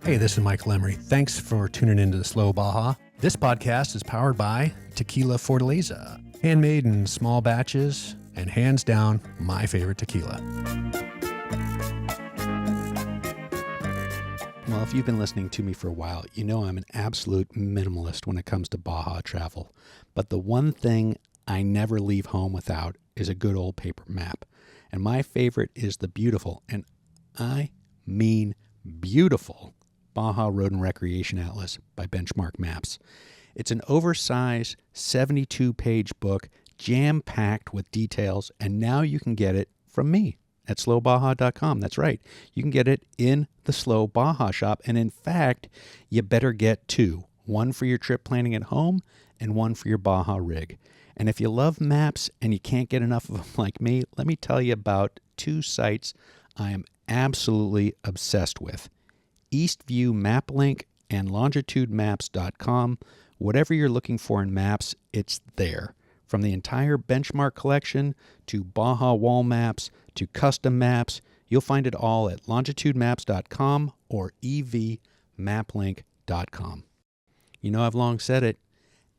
Hey, this is Michael Emery. Thanks for tuning into the Slow Baja. This podcast is powered by Tequila Fortaleza, handmade in small batches and hands down my favorite tequila. Well, if you've been listening to me for a while, you know I'm an absolute minimalist when it comes to Baja travel. But the one thing I never leave home without is a good old paper map. And my favorite is the beautiful, and I mean beautiful, Baja Road and Recreation Atlas by Benchmark Maps. It's an oversized 72-page book, jam-packed with details, and now you can get it from me at slowbaja.com. That's right. You can get it in the Slow Baja shop, and in fact, you better get two. One for your trip planning at home and one for your Baja rig. And if you love maps and you can't get enough of them like me, let me tell you about two sites I am absolutely obsessed with. Eastview MapLink and longitudemaps.com. Whatever you're looking for in maps, it's there. From the entire benchmark collection to Baja wall maps to custom maps, you'll find it all at longitudemaps.com or evmaplink.com. You know, I've long said it,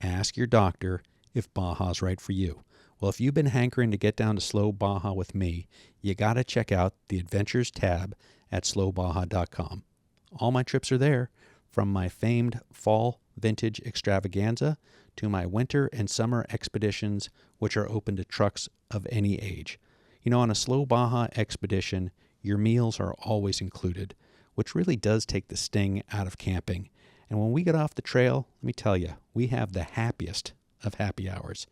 ask your doctor if Baja's right for you. Well, if you've been hankering to get down to Slow Baja with me, you got to check out the Adventures tab at slowbaja.com. All my trips are there, from my famed fall vintage extravaganza to my winter and summer expeditions, which are open to trucks of any age. You know, on a Slow Baja expedition, your meals are always included, which really does take the sting out of camping. And when we get off the trail, let me tell you, we have the happiest of happy hours.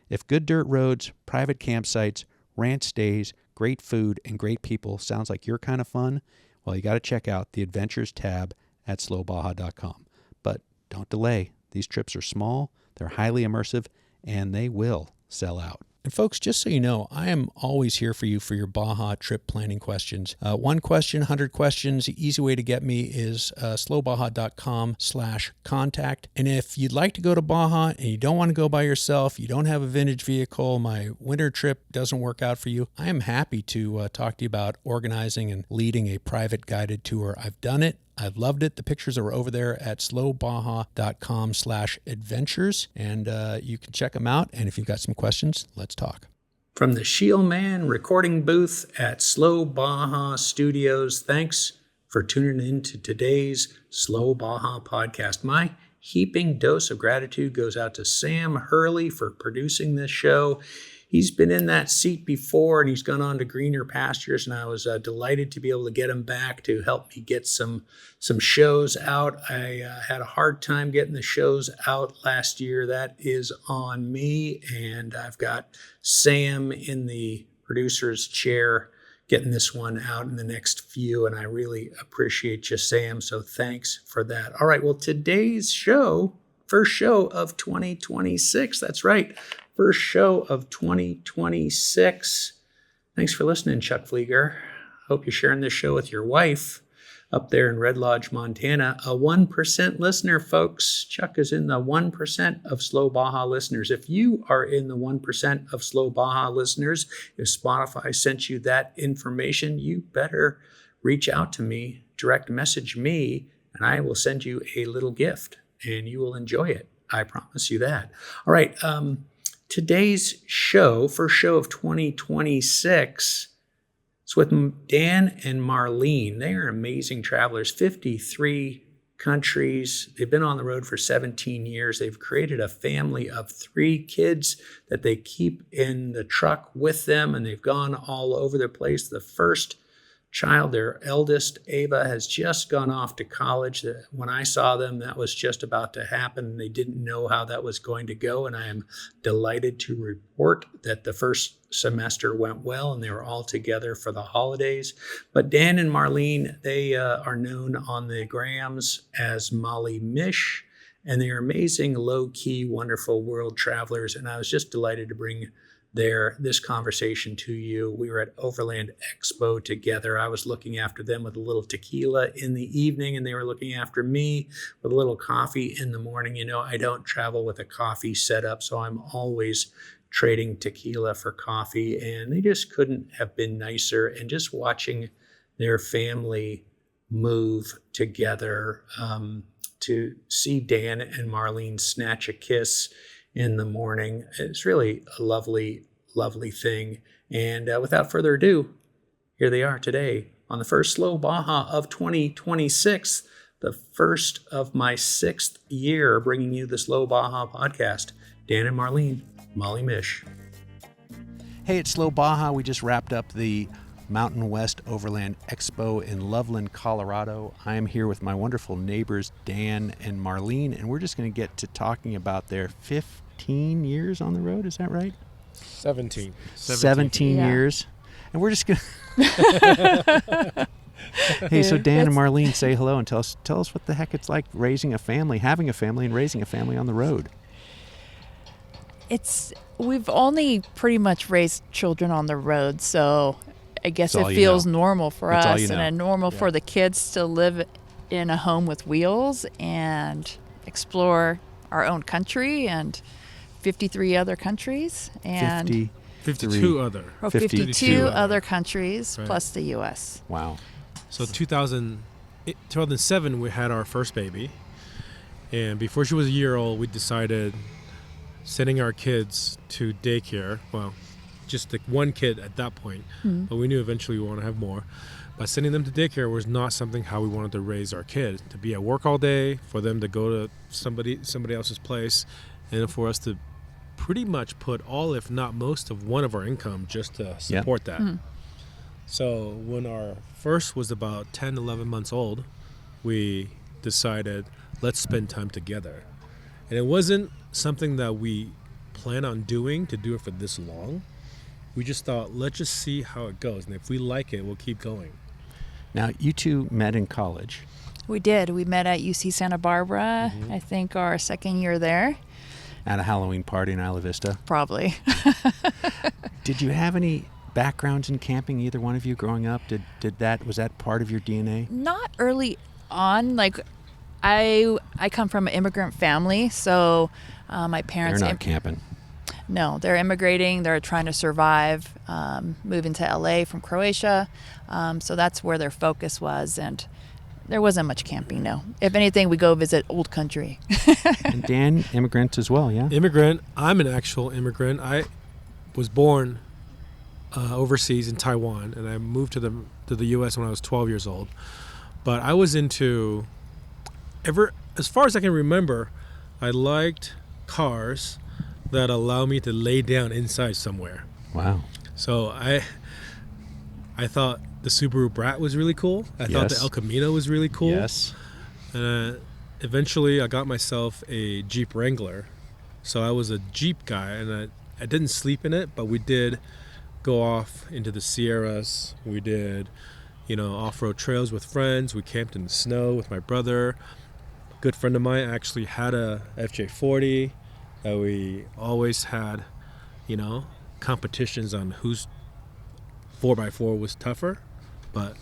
If good dirt roads, private campsites, ranch stays, great food, and great people sounds like your kind of fun, well, you got to check out the Adventures tab at slowbaja.com. But don't delay. These trips are small, they're highly immersive, and they will sell out. And folks, just so you know, I am always here for you for your Baja trip planning questions. One question, 100 questions. The easy way to get me is slowbaja.com/contact. And if you'd like to go to Baja and you don't want to go by yourself, you don't have a vintage vehicle, my winter trip doesn't work out for you, I am happy to talk to you about organizing and leading a private guided tour. I've done it. I've loved it. The pictures are over there at slowbaja.com/adventures, and you can check them out. And if you've got some questions, let's talk. From the Shielman recording booth at Slow Baja Studios, thanks for tuning in to today's Slow Baja podcast. My heaping dose of gratitude goes out to Sam Hurley for producing this show. He's been in that seat before, and he's gone on to greener pastures, and I was delighted to be able to get him back to help me get some shows out. I had a hard time getting the shows out last year. That is on me, and I've got Sam in the producer's chair getting this one out in the next few, and I really appreciate you, Sam, so thanks for that. All right, well, today's show, first show of 2026, that's right. First show of 2026. Thanks for listening, Chuck Flieger. Hope you're sharing this show with your wife up there in Red Lodge, Montana. A 1% listener, folks. Chuck is in the 1% of Slow Baja listeners. If you are in the 1% of Slow Baja listeners, if Spotify sent you that information, you better reach out to me, direct message me, and I will send you a little gift, and you will enjoy it. I promise you that. All right. Today's show, first show of 2026, is with Dan and Marlene. They are amazing travelers, 53 countries. They've been on the road for 17 years. They've created a family of 3 kids that they keep in the truck with them, and they've gone all over the place. The first child, their eldest, Ava, has just gone off to college. When I saw them, that was just about to happen. They didn't know how that was going to go, and I am delighted to report that the first semester went well, and they were all together for the holidays. But Dan and Marlene, they are known on the grams as Molly Mish, and they are amazing, low-key, wonderful world travelers, and I was just delighted to bring this conversation to you. We were at Overland Expo together. I was looking after them with a little tequila in the evening, and they were looking after me with a little coffee in the morning. You know, I don't travel with a coffee setup, so I'm always trading tequila for coffee, and they just couldn't have been nicer. And just watching their family move together, to see Dan and Marlene snatch a kiss in the morning. It's really a lovely, lovely thing. And without further ado, here they are today on the first Slow Baja of 2026, the first of my 6th year bringing you the Slow Baja podcast. Dan and Marlene, Molly Mish. Hey, it's Slow Baja. We just wrapped up the Mountain West Overland Expo in Loveland, Colorado. I am here with my wonderful neighbors, Dan and Marlene, and we're just going to get to talking about their 15 years on the road. Is that right? 17 years. And we're just going to... Hey, so Dan and Marlene, say hello and tell us what the heck it's like raising a family, having a family, and raising a family on the road. We've only pretty much raised children on the road, so I guess it feels normal for us and normal for the kids to live in a home with wheels and explore our own country and 53 other countries and 52 other countries, right, plus the U.S. Wow. So 2007, we had our first baby, and before she was a year old, we decided sending our kids to daycare. Well, just the one kid at that point, but we knew eventually we want to have more. But sending them to daycare was not something how we wanted to raise our kids. To be at work all day, for them to go to somebody else's place, and for us to pretty much put all, if not most, of one of our income just to support that. So when our first was about 10, 11 months old, we decided, let's spend time together. And it wasn't something that we plan on doing to do it for this long. We just thought, let's just see how it goes. And if we like it, we'll keep going. Now, you two met in college. We did. We met at UC Santa Barbara, I think our second year there. At a Halloween party in Isla Vista? Probably. Did you have any backgrounds in camping, either one of you, growing up? Was that part of your DNA? Not early on. Like, I come from an immigrant family, so my parents... They're not camping. No, they're immigrating. They're trying to survive, moving to LA from Croatia. So that's where their focus was. And there wasn't much camping, no. If anything, we go visit old country. And Dan, immigrant as well, yeah? Immigrant. I'm an actual immigrant. I was born overseas in Taiwan, and I moved to the U.S. when I was 12 years old. But I was into... as far as I can remember, I liked cars that allow me to lay down inside somewhere. Wow. So I thought the Subaru Brat was really cool. I thought the El Camino was really cool. Yes. Eventually, I got myself a Jeep Wrangler. So I was a Jeep guy, and I didn't sleep in it, but we did go off into the Sierras. We did, off-road trails with friends. We camped in the snow with my brother. A good friend of mine actually had a FJ40. That we always had, competitions on whose 4x4 was tougher. But,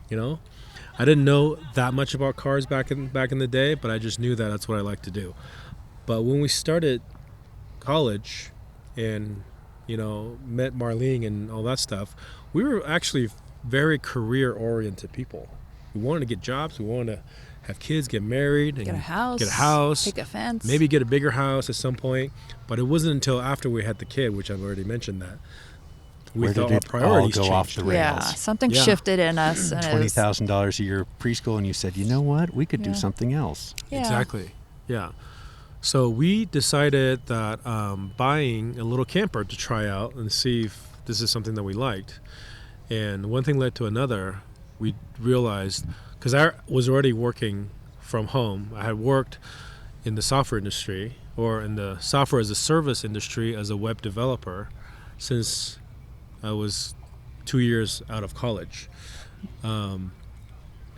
I didn't know that much about cars back in the day, but I just knew that that's what I liked to do. But when we started college and, met Marlene and all that stuff, we were actually very career-oriented people. We wanted to get jobs. We wanted to have kids, get married, and get a house, pick a fence, maybe get a bigger house at some point. But it wasn't until after we had the kid, which I've already mentioned, that we thought our priorities all go changed. Off the rails? Yeah, something shifted in us. And $20,000 a year preschool, and you said, you know what? We could do something else. Yeah. Exactly. Yeah. So we decided that buying a little camper to try out and see if this is something that we liked. And one thing led to another. We realized, because I was already working from home. I had worked in the software industry, or in the software as a service industry as a web developer, since I was 2 years out of college. And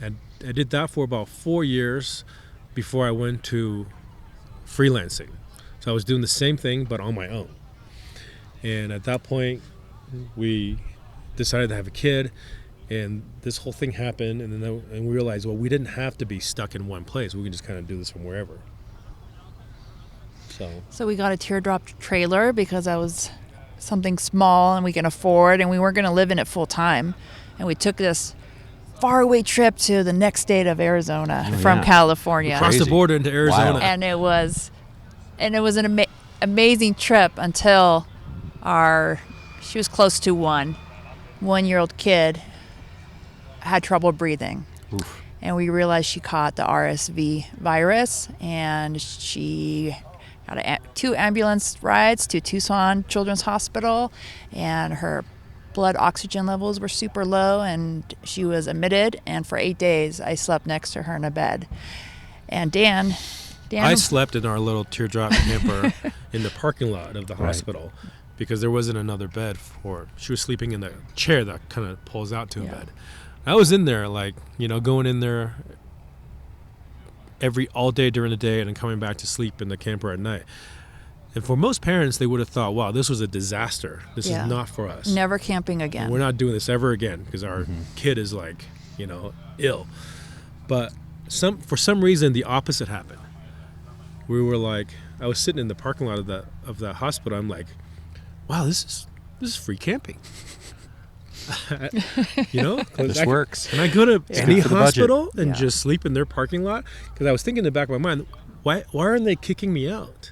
I did that for about 4 years before I went to freelancing. So I was doing the same thing, but on my own. And at that point, we decided to have a kid. And this whole thing happened, and we realized, well, we didn't have to be stuck in one place. We can just kind of do this from wherever. So we got a teardrop trailer because that was something small and we can afford, and we weren't going to live in it full time. And we took this faraway trip to the next state of Arizona from California. Across the border into Arizona. Wow. And it was an amazing trip until she was close to 1-year-old kid had trouble breathing. Oof. And we realized she caught the RSV virus, and she got 2 ambulance rides to Tucson Children's Hospital, and her blood oxygen levels were super low, and she was admitted, and for 8 days I slept next to her in a bed. And Dan I slept in our little teardrop camper in the parking lot of the hospital because there wasn't another bed for her. She was sleeping in the chair that kind of pulls out to a bed. I was in there, going in there all day during the day and then coming back to sleep in the camper at night. And for most parents, they would have thought, wow, this was a disaster. This is not for us. Never camping again. And we're not doing this ever again because our kid is ill. But for some reason, the opposite happened. We were I was sitting in the parking lot of the hospital. I'm like, wow, this is free camping. This works. Can I go to any hospital and just sleep in their parking lot? Because I was thinking in the back of my mind, why aren't they kicking me out?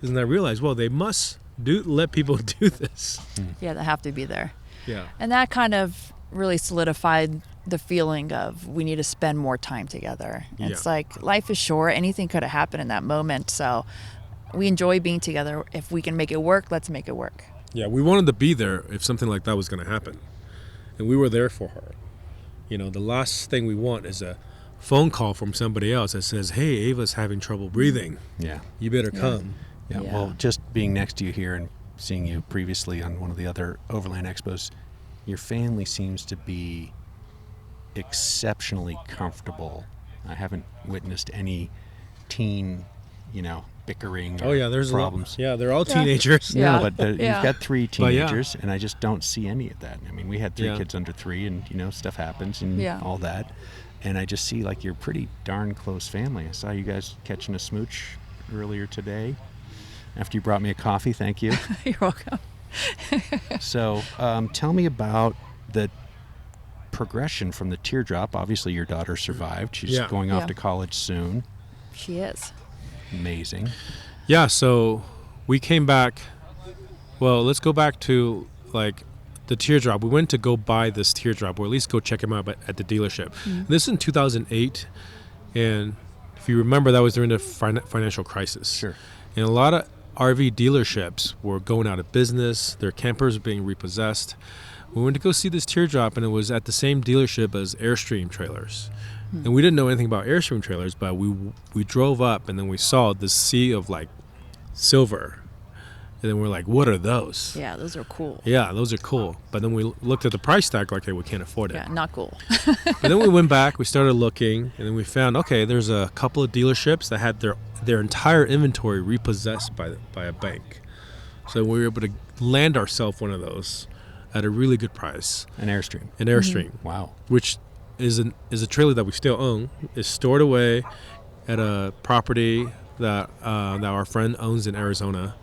And I realized, well, they must let people do this. Yeah, they have to be there. Yeah. And that kind of really solidified the feeling of we need to spend more time together. It's like life is short. Anything could have happened in that moment. So we enjoy being together. If we can make it work, let's make it work. Yeah, we wanted to be there if something like that was going to happen. And we were there for her. The last thing we want is a phone call from somebody else that says, hey, Ava's having trouble breathing. Yeah. You better come. Yeah, well, just being next to you here and seeing you previously on one of the other Overland Expos, your family seems to be exceptionally comfortable. I haven't witnessed any teen, bickering there's problems. They're all teenagers. No, but you've got 3 teenagers, and I just don't see any of that. I mean, we had 3 kids under 3, and, stuff happens and all that. And I just see, you're a pretty darn close family. I saw you guys catching a smooch earlier today. After you brought me a coffee, thank you. You're welcome. So tell me about the progression from the teardrop. Obviously, your daughter survived. She's going off to college soon. She is. Amazing. Yeah, so we came back. Well, let's go back to, the teardrop. We went to go buy this teardrop, or at least go check him out at the dealership. Mm-hmm. This is in 2008, and if you remember, that was during the financial crisis. Sure. And a lot of RV dealerships were going out of business. Their campers were being repossessed. We went to go see this teardrop, and it was at the same dealership as Airstream trailers. And we didn't know anything about Airstream trailers, but we drove up, and then we saw this sea of silver. And then we're like, what are those? Yeah, those are cool. Yeah, those are cool. But then we looked at the price tag, hey, we can't afford it. Yeah, not cool. But then we went back, we started looking, and then we found, there's a couple of dealerships that had their entire inventory repossessed by a bank. So we were able to land ourselves one of those at a really good price. An Airstream. Mm-hmm. Wow. Which is a trailer that we still own. It's stored away at a property that our friend owns in Arizona.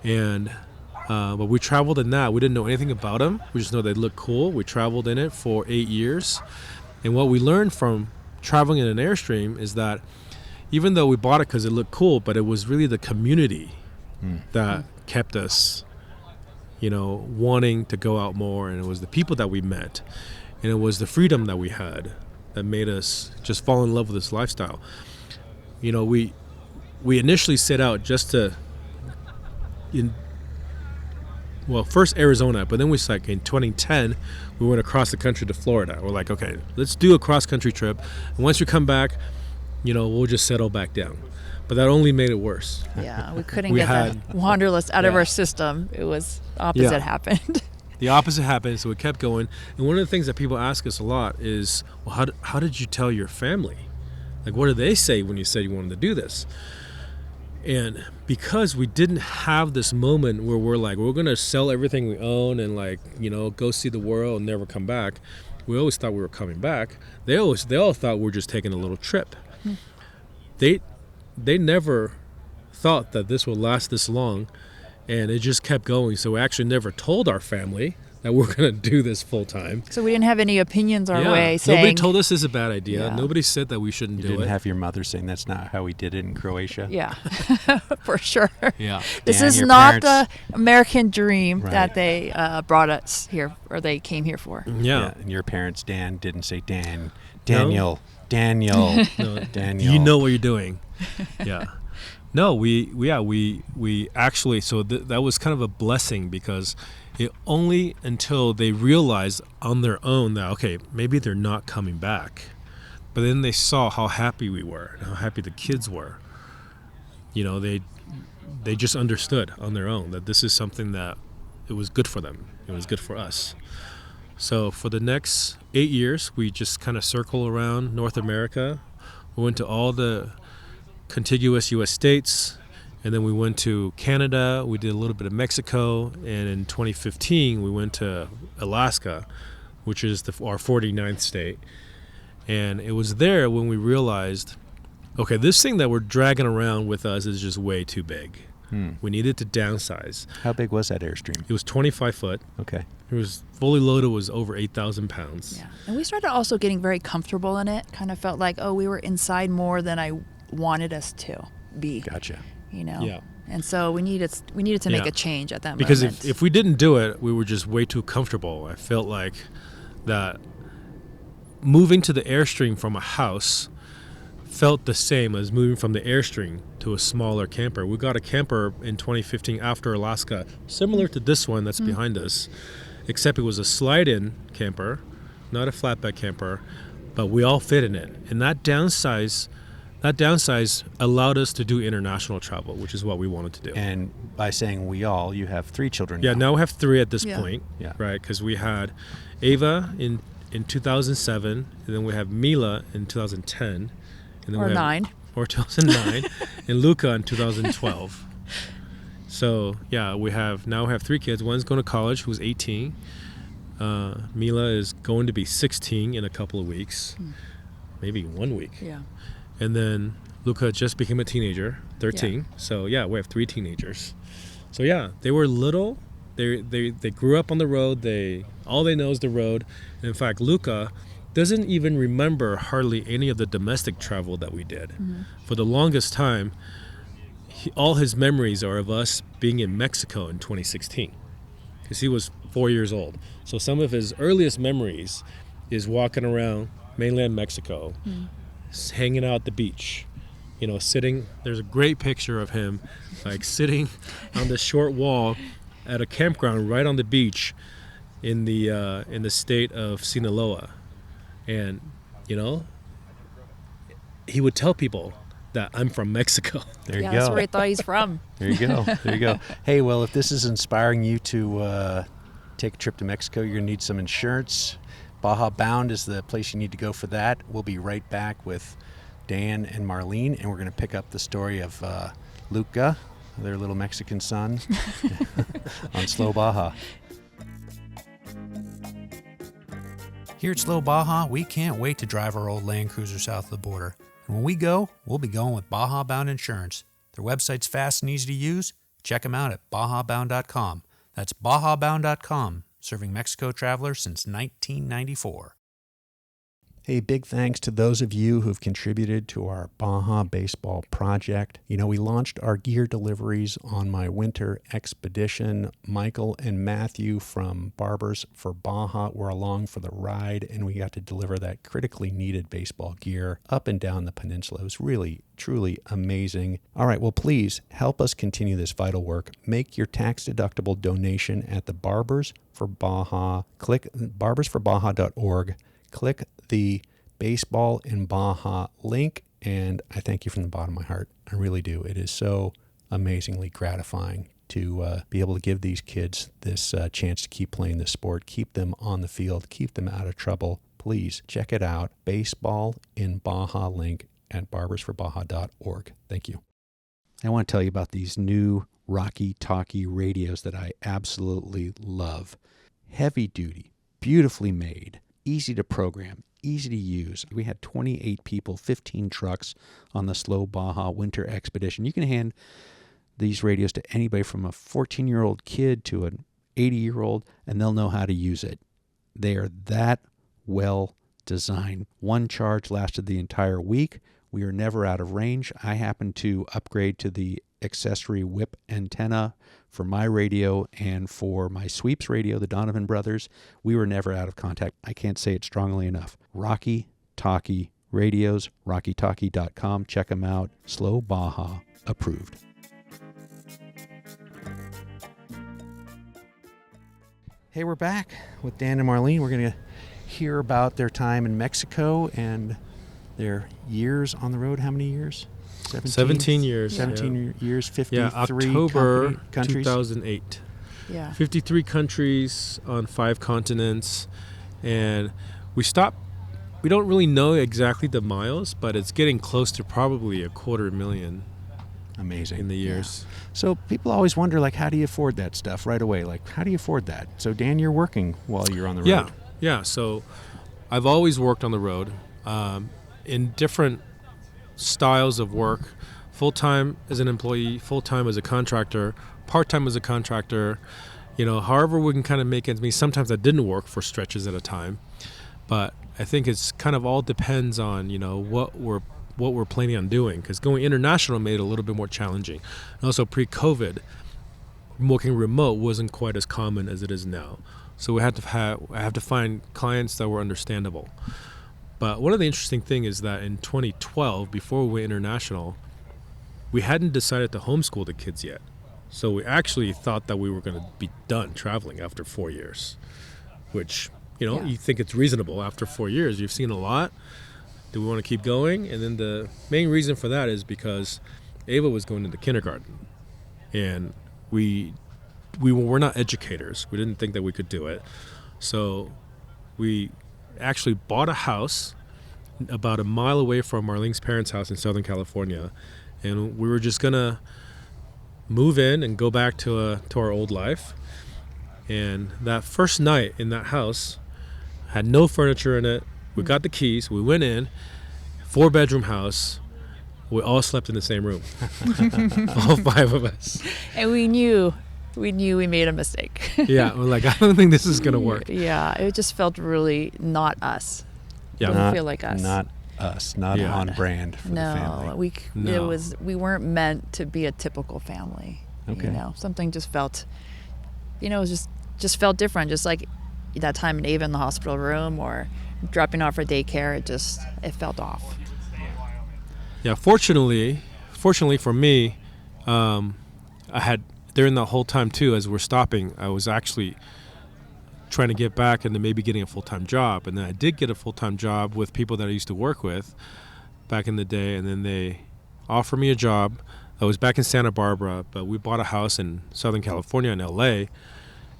And but we traveled in that. We didn't know anything about them. We just know they looked cool. We traveled in it for 8 years. And what we learned from traveling in an Airstream is that even though we bought it because it looked cool, but it was really the community that kept us, wanting to go out more. And it was the people that we met. And it was the freedom that we had that made us just fall in love with this lifestyle. We initially set out just to, first Arizona, but then we in 2010, we went across the country to Florida. We're like, okay, let's do a cross-country trip. And once we come back, we'll just settle back down. But that only made it worse. Yeah, we couldn't get the wanderlust out of our system. It was opposite happened. The opposite happened, so we kept going. And one of the things that people ask us a lot is, well, how did you tell your family? What did they say when you said you wanted to do this? And because we didn't have this moment where we're going to sell everything we own and go see the world and never come back, we always thought we were coming back. They all thought we were just taking a little trip. They never thought that this would last this long, and it just kept going. So we actually never told our family that we're going to do this full time. So we didn't have any opinions our way saying... Nobody told us this is a bad idea. Yeah. Nobody said that we shouldn't do it. You didn't have your mother saying that's not how we did it in Croatia? Yeah, for sure. Yeah. This is not the American dream that they brought us here, or they came here for. Yeah. And your parents, Dan, didn't say Daniel. No, Daniel. You know what you're doing. Yeah. No, we actually, so that was kind of a blessing, because it only until they realized on their own that, okay, maybe they're not coming back. But then they saw how happy we were and how happy the kids were. You know, they just understood on their own that this is something that it was good for them. It was good for us. So for the next 8 years, we just kind of circle around North America. We went to all the contiguous U.S. states, and then we went to Canada. We did a little bit of Mexico, and in 2015 we went to Alaska, which is our 49th state. And it was there when we realized, okay, this thing that we're dragging around with us is just way too big. We needed to downsize. How big was that Airstream? It was 25 foot. Okay. It was fully loaded, was over 8,000 pounds. Yeah, and we started also getting very comfortable in it. Kind of felt like, we were inside more than I wanted us to be. Gotcha. You know. Yeah. And so we needed to make a change at that moment. Because if we didn't do it, we were just way too comfortable. I felt like that moving to the Airstream from a house felt the same as moving from the Airstream to a smaller camper. We got a camper in 2015 after Alaska, similar to this one that's behind us, except it was a slide-in camper, not a flatbed camper, but we all fit in it. And that downsize allowed us to do international travel, which is what we wanted to do. And by saying we all, you have 3 children now. Yeah, now we have 3 at this point, right? Because we had Ava in 2007, and then we have Mila in 2010. And then or 9. Or 2009, and Luca in 2012. So, yeah, we have 3 kids. One's going to college, who's 18. Mila is going to be 16 in a couple of weeks, maybe 1 week. Yeah. And then Luca just became a teenager, 13. Yeah. So, yeah, we have 3 teenagers. So, yeah, they were little. They grew up on the road. All they know is the road. And in fact, Luca doesn't even remember hardly any of the domestic travel that we did. For the longest time, all his memories are of us being in Mexico in 2016, because he was 4 years old. So some of his earliest memories is walking around mainland Mexico, hanging out at the beach, sitting. There's a great picture of him like sitting on the short wall at a campground right on the beach in the state of Sinaloa. And, he would tell people that I'm from Mexico. There you go. That's where he thought he's from. There you go. Hey, well, if this is inspiring you to take a trip to Mexico, you're going to need some insurance. Baja Bound is the place you need to go for that. We'll be right back with Dan and Marlene, and we're going to pick up the story of Luca, their little Mexican son, on Slow Baja. Here at Slow Baja, we can't wait to drive our old Land Cruiser south of the border. And when we go, we'll be going with Baja Bound Insurance. Their website's fast and easy to use. Check them out at bajabound.com. That's bajabound.com, serving Mexico travelers since 1994. Hey, big thanks to those of you who've contributed to our Baja Baseball project. We launched our gear deliveries on my winter expedition. Michael and Matthew from Barbers for Baja were along for the ride, and we got to deliver that critically needed baseball gear up and down the peninsula. It was really, truly amazing. All right, well, please help us continue this vital work. Make your tax-deductible donation at the Barbers for Baja. Click barbersforbaja.org. Click the Baseball in Baja link, and I thank you from the bottom of my heart. I really do. It is so amazingly gratifying to be able to give these kids this chance to keep playing this sport, keep them on the field, keep them out of trouble. Please check it out. Baseball in Baja link at barbersforbaja.org. Thank you. I want to tell you about these new Rocky Talkie radios that I absolutely love. Heavy duty, beautifully made, easy to program, easy to use. We had 28 people, 15 trucks on the Slow Baja winter expedition. You can hand these radios to anybody from a 14-year-old kid to an 80-year-old, and they'll know how to use it. They are that well designed. One charge lasted the entire week. We are never out of range. I happened to upgrade to the accessory whip antenna for my radio and for my sweeps radio, the Donovan brothers. We were never out of contact. I can't say it strongly enough. Rocky Talkie Radios, rockytalkie.com. Check them out. Slow Baja approved. Hey, we're back with Dan and Marlene. We're going to hear about their time in Mexico and their years on the road. How many years? 17 years. 17 years, 53 October countries. 2008. Yeah. 53 countries on 5 continents. And we stopped. We don't really know exactly the miles, but it's getting close to probably 250,000. Amazing. In the years. Yeah. So people always wonder, like, how do you afford that stuff right away? Like, how do you afford that? So, Dan, you're working while you're on the road. Yeah. So I've always worked on the road in different styles of work, full-time as an employee, full-time as a contractor, part-time as a contractor, however we can kind of make ends meet. Sometimes that didn't work for stretches at a time, but I think it's kind of all depends on, what we're planning on doing, because going international made it a little bit more challenging. And also pre-COVID, working remote wasn't quite as common as it is now. So I have to find clients that were understandable. But one of the interesting things is that in 2012, before we went international, we hadn't decided to homeschool the kids yet. So we actually thought that we were going to be done traveling after 4 years, which, you think it's reasonable. After 4 years, you've seen a lot. Do we want to keep going? And then the main reason for that is because Ava was going into kindergarten, and we were not educators. We didn't think that we could do it. So we actually bought a house about a mile away from Marlene's parents' house in Southern California, and we were just gonna move in and go back to our old life. And that first night in that house had no furniture in it. We got the keys, we went in, 4-bedroom house. We all slept in the same room. All 5 of us. And we knew we made a mistake. Yeah, we're like, I don't think this is going to work. Yeah, it just felt really not us. Yeah, it didn't feel like us. Not us, not on brand for the family. We weren't meant to be a typical family. Okay. Something just felt, just felt different. Just like that time in Ava in the hospital room or dropping off for daycare, it felt off. Yeah, fortunately for me, I had, during the whole time too, as we're stopping, I was actually trying to get back into maybe getting a full-time job. And then I did get a full-time job with people that I used to work with back in the day. And then they offered me a job. I was back in Santa Barbara, but we bought a house in Southern California in LA.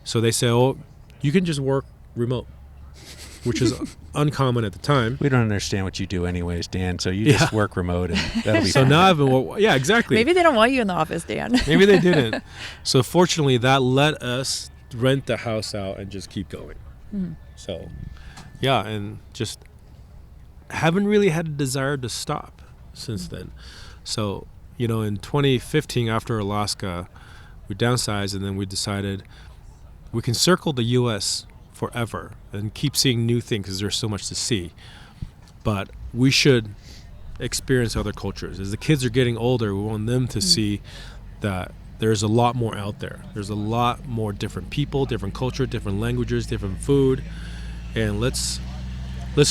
So they said, oh, you can just work remote, which is uncommon at the time. We don't understand what you do anyways, Dan, so you just work remote and that'll be so fine. now I've been, yeah, exactly. Maybe they don't want you in the office, Dan. Maybe they didn't. So fortunately, that let us rent the house out and just keep going. Mm-hmm. So, yeah, and just haven't really had a desire to stop since then. So, in 2015, after Alaska, we downsized, and then we decided we can circle the U.S. forever and keep seeing new things because there's so much to see. But we should experience other cultures. As the kids are getting older, we want them to see that there's a lot more out there. There's a lot more different people, different culture, different languages, different food, and let's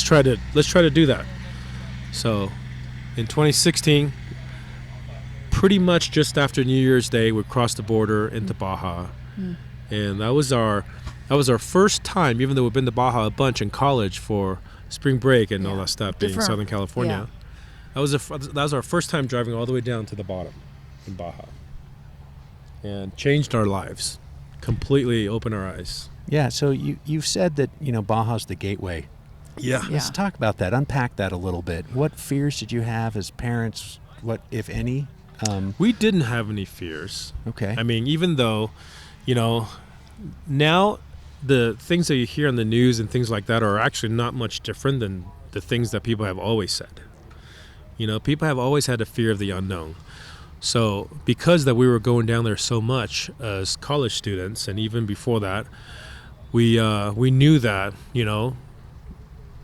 try to do that. So, in 2016, pretty much just after New Year's Day, we crossed the border into Baja, and that was our first time, even though we've been to Baja a bunch in college for spring break and all that stuff, being in Southern California. Yeah. That was our first time driving all the way down to the bottom in Baja, and changed our lives, completely opened our eyes. Yeah. So you've said that Baja's the gateway. Yeah. Let's talk about that. Unpack that a little bit. What fears did you have as parents? What, if any? We didn't have any fears. Okay. I mean, even though, now the things that you hear on the news and things like that are actually not much different than the things that people have always said. People have always had a fear of the unknown. So because that we were going down there so much as college students, and even before that, we knew that, you know,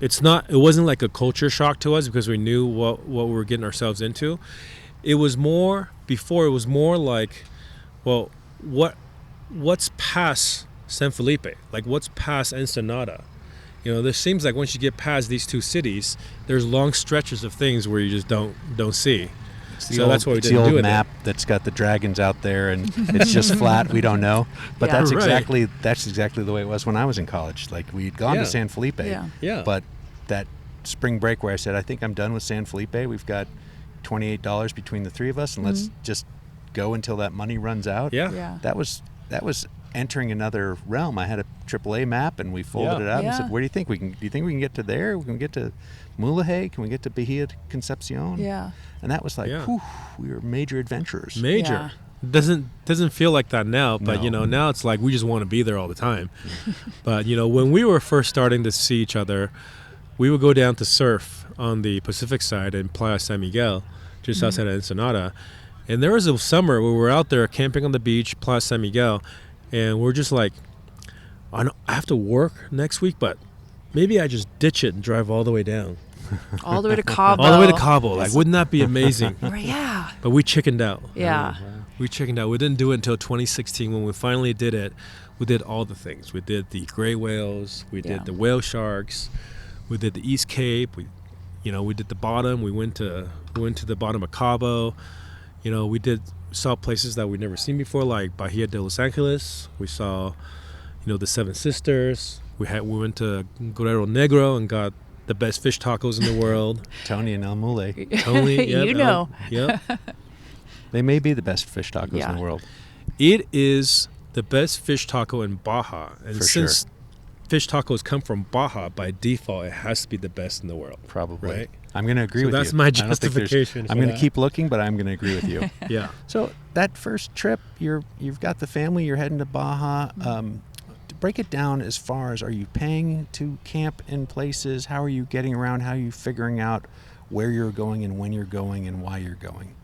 it wasn't like a culture shock to us because we knew what we were getting ourselves into. It was more like, well, what's past San Felipe? Like, what's past Ensenada? You know, there seems like once you get past these two cities, there's long stretches of things where you just don't see. So that's what we did. It's the old map that's got the dragons out there, and it's just flat. We don't know, but that's exactly the way it was when I was in college. Like, we'd gone to San Felipe, but that spring break where I said, I think I'm done with San Felipe. We've got $28 between the three of us, and let's just go until that money runs out. That was entering another realm. I had a AAA map, and we folded it out and said, where do you think we can? Do you think we can get to there? We can get to Mulahay? Can we get to Bahia Concepcion? Yeah. And that was like, whew, we were major adventurers. Major. Doesn't feel like that now, but you know, now it's like we just want to be there all the time. But you know, when we were first starting to see each other, we would go down to surf on the Pacific side in Playa San Miguel, just outside of Ensenada. And there was a summer where we were out there camping on the beach, Playa San Miguel, and we're just like, I have to work next week, but maybe I just ditch it and drive all the way down. All the way to Cabo. All the way to Cabo. Like, wouldn't that be amazing? Yeah. But we chickened out. Yeah. We chickened out. We didn't do it until 2016 when we finally did it. We did all the things. We did the gray whales. We did the whale sharks. We did the East Cape. We did the bottom. We went to the bottom of Cabo. You know, saw places that we'd never seen before, like Bahia de Los Angeles. We saw, you know, the Seven Sisters. We went to Guerrero Negro and got the best fish tacos in the world. Tony and El Mule. Tony, you know. Yep. They may be the best fish tacos in the world. It is the best fish taco in Baja. And since fish tacos come from Baja, by default, it has to be the best in the world. Probably. Right? I'm going to agree with you. That's my justification. I'm going to keep looking, but I'm going to agree with you. Yeah. So that first trip, you've got the family, you're heading to Baja. To break it down as far as, are you paying to camp in places? How are you getting around? How are you figuring out where you're going and when you're going and why you're going?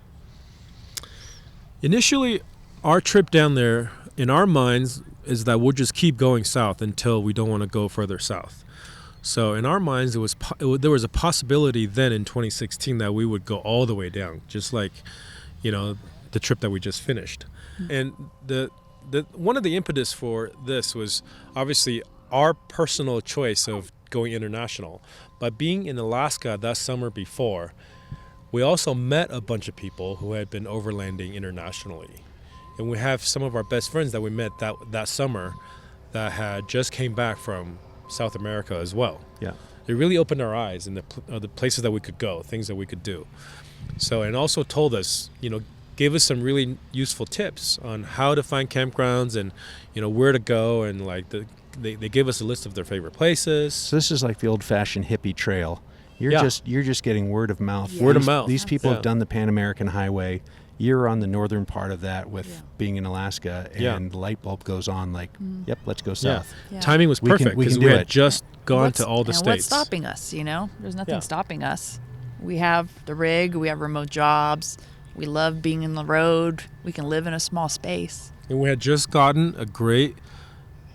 Initially, our trip down there, in our minds, is that we'll just keep going south until we don't want to go further south. So in our minds, there was a possibility then in 2016 that we would go all the way down, just like, you know, the trip that we just finished. And the one of the impetus for this was obviously our personal choice of going international. But being in Alaska that summer before, we also met a bunch of people who had been overlanding internationally. And we have some of our best friends that we met that summer that had just came back from South America as well. Yeah. It really opened our eyes in the places that we could go, things that we could do. So, and also told us, you know, gave us some really useful tips on how to find campgrounds and, you know, where to go, and like they gave us a list of their favorite places. So this is like the old-fashioned hippie trail. You're just getting word of mouth. Yeah. Word of mouth. These people have done the Pan American Highway. You're on the northern part of that with being in Alaska, and the light bulb goes on like, yep, let's go south. Yeah. Timing was perfect because we had just gone to all the states. What's stopping us, you know? There's nothing stopping us. We have the rig, we have remote jobs, we love being in the road, we can live in a small space. And we had just gotten a great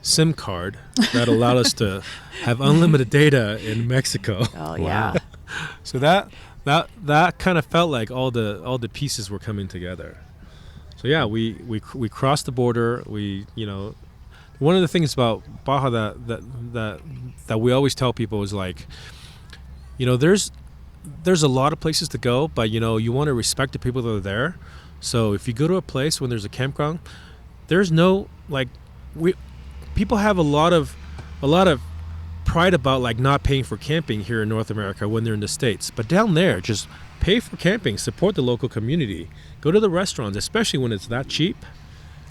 SIM card that allowed us to have unlimited data in Mexico. Oh, yeah. So that kind of felt like all the pieces were coming together. So yeah, we crossed the border. We, you know, one of the things about Baja that we always tell people is like, you know, there's a lot of places to go, but you know, you want to respect the people that are there. So if you go to a place when there's a campground, there's no like people have a lot of pride about like not paying for camping here in North America when they're in the States. But down there, just pay for camping, support the local community, go to the restaurants, especially when it's that cheap.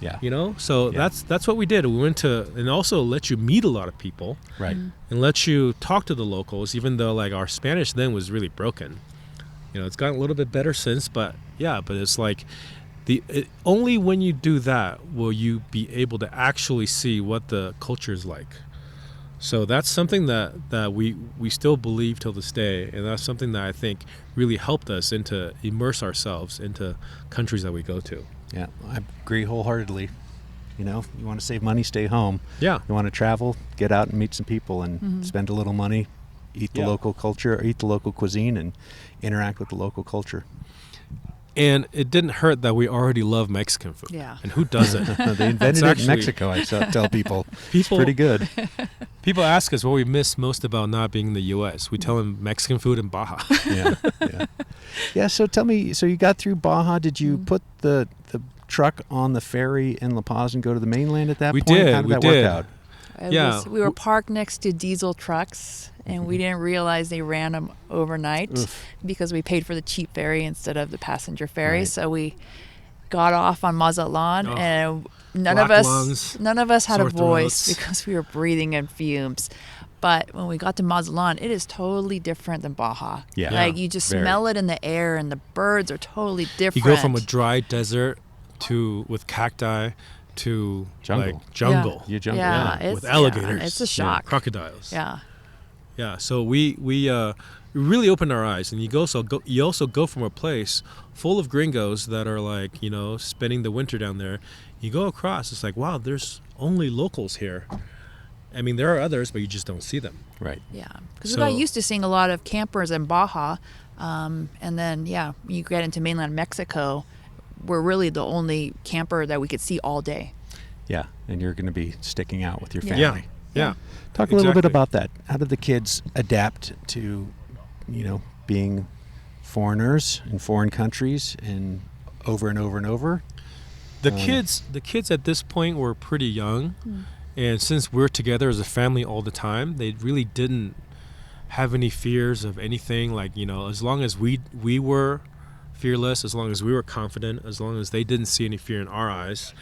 Yeah. You know? So that's what we did. We went to, and also let you meet a lot of people. Right. And let you talk to the locals, even though like our Spanish then was really broken. You know, it's gotten a little bit better since, but it's like only when you do that will you be able to actually see what the culture is like. So that's something that we still believe till this day, and that's something that I think really helped us into immerse ourselves into countries that we go to. Yeah, I agree wholeheartedly. You know, you want to save money, stay home. Yeah. You want to travel, get out and meet some people and spend a little money, eat the local culture, eat the local cuisine, and interact with the local culture. And it didn't hurt that we already love Mexican food. Yeah. And who doesn't? They invented it in Mexico, I tell people. It's pretty good. People ask us what we miss most about not being in the U.S. We tell them Mexican food in Baja. Yeah, so tell me, so you got through Baja. Did you put the truck on the ferry in La Paz and go to the mainland at that point? How did that work out? We were parked next to diesel trucks, and we didn't realize they ran them overnight because we paid for the cheap ferry instead of the passenger ferry. Right. So we got off on Mazatlan, and none of us had a voice because we were breathing in fumes. But when we got to Mazatlan, it is totally different than Baja. Yeah. Like you just smell it in the air, and the birds are totally different. You go from a dry desert with cacti to jungle. Like jungle. Yeah, jungle. Yeah, with alligators. It's a shock. Crocodiles. Yeah. Yeah. So we really opened our eyes, and you also go from a place full of gringos that are like, you know, spending the winter down there. You go across, it's like, wow, there's only locals here. I mean, there are others, but you just don't see them. Right. Yeah. Because we got used to seeing a lot of campers in Baja, and then you get into mainland Mexico. We're really the only camper that we could see all day. Yeah, and you're going to be sticking out with your family. Yeah. Talk a little bit about that. How did the kids adapt to, you know, being foreigners in foreign countries and over and over and over? The kids at this point were pretty young, and since we're together as a family all the time, they really didn't have any fears of anything. Like, you know, as long as we were fearless, as long as we were confident, as long as they didn't see any fear in our eyes,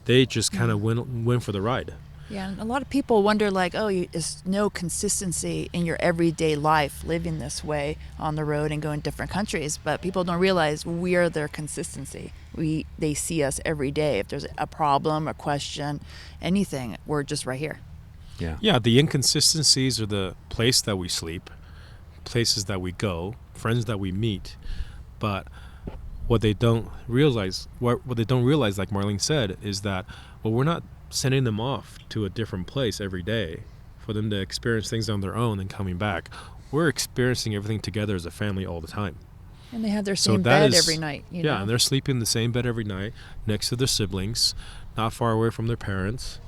they just kind of went for the ride. Yeah, and a lot of people wonder, like, there's no consistency in your everyday life living this way on the road and going to different countries. But people don't realize we are their consistency. They see us every day. If there's a problem, a question, anything, we're just right here. Yeah. Yeah, the inconsistencies are the place that we sleep, places that we go, friends that we meet. But what they don't realize, like Marlene said, is that, well, we're not sending them off to a different place every day for them to experience things on their own and coming back. We're experiencing everything together as a family all the time. And they have their same bed every night. You know? And they're sleeping in the same bed every night next to their siblings, not far away from their parents.